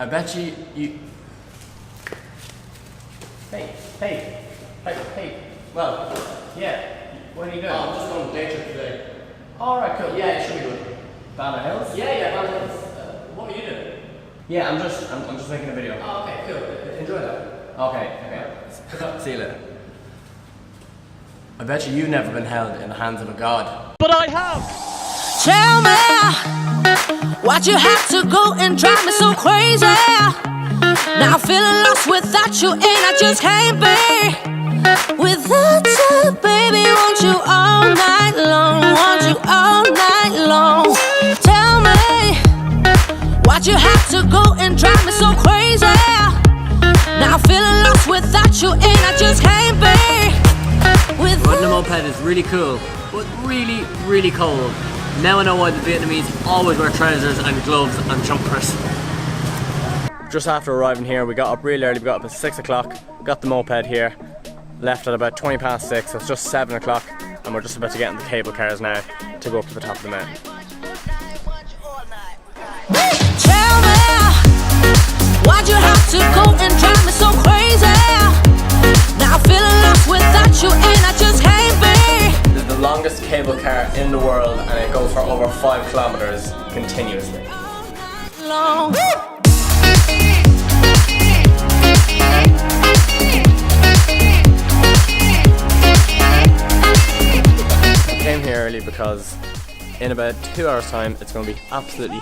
I bet you... Hey. Well, yeah. What are you doing? Oh, I'm just on a day trip today. Alright, cool. Yeah, it should be good. Banner Hills? Yeah, Banner Hills. What are you doing? Yeah, I'm just making a video. Oh, okay, cool. Enjoy that. Okay. See you later. I bet you've never been held in the hands of a god. But I have! Tell me, why'd you have to go and drive me so crazy? Now I'm feeling lost without you, and I just can't be without you, baby. Want you all night long, want you all night long. Tell me, why'd you have to go and drive me so crazy? Now I'm feeling lost without you, and I just can't be without. Riding a moped is really cool, but really, really cold. Now I know why the Vietnamese always wear trousers and gloves and jumpers. Just after arriving here, we got up really early. We got up at 6 o'clock, got the moped here, left at about 20 past 6, so it's just 7 o'clock, and we're just about to get in the cable cars now to go up to the top of the mountain. Tell me, why'd you have to go and drive me so crazy? Now I'm feeling lost without you, and I just can't be. This is the longest cable car in the world, and it goes for over 5 kilometers continuously. Long. Came here early because in about 2 hours time it's going to be absolutely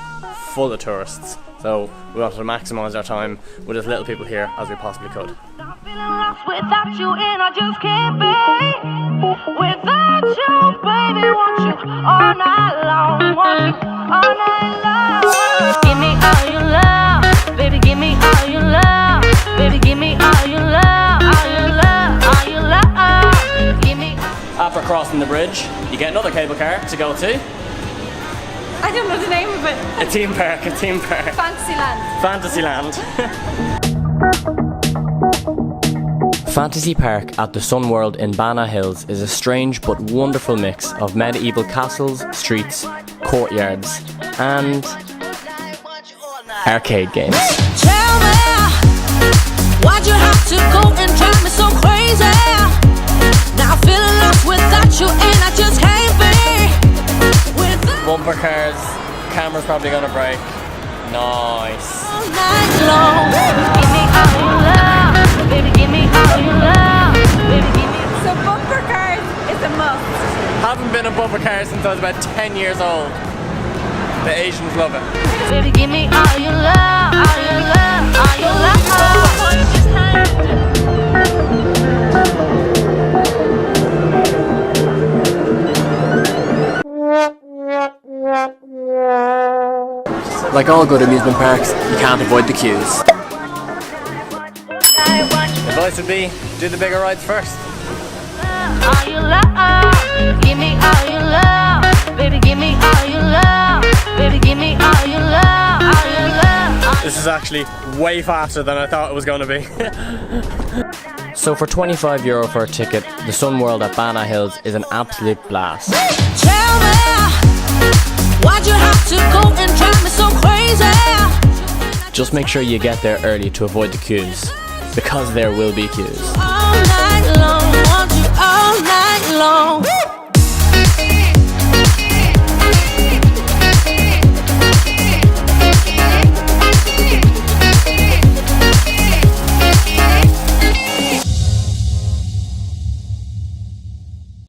full of tourists, so we wanted to maximise our time with as little people here as we possibly could. I'm feeling lost without you, and I just can't be without you, baby. Want you all night long, want you all night long. Give me all your love, baby. Give me all your love, baby. Give me all your love, all your love, all your love. Give me. After crossing the bridge, you get another cable car to go to I don't know the name of it. a theme park. Fantasyland. Fantasy Park at the Sunworld in Banner Hills is a strange but wonderful mix of medieval castles, streets, courtyards, and arcade games. Tell me, why'd you have to go and drive me so crazy? Now I'm feeling lost without you, and I just can't be without. Bumper cars, camera's probably gonna break. Nice. All night long. Give me all your love, baby. Give me all your love, baby. Give me. So bumper cars is a must. Haven't been a bumper car since I was about 10 years old. The Asians love it. Baby, give me all your love, all your love, all your love. Like all good amusement parks, you can't avoid the queues. Advice would be, do the bigger rides first. All your love, give me all your love, baby, give me all your love, baby, give me all your love, all your love. This is actually way faster than I thought it was going to be. So for €25 for a ticket, the Sunworld at Banner Hills is an absolute blast. Tell me, why'd you have to go and drive me so crazy? Just make sure you get there early to avoid the queues, because there will be queues. All night long, want you all night long.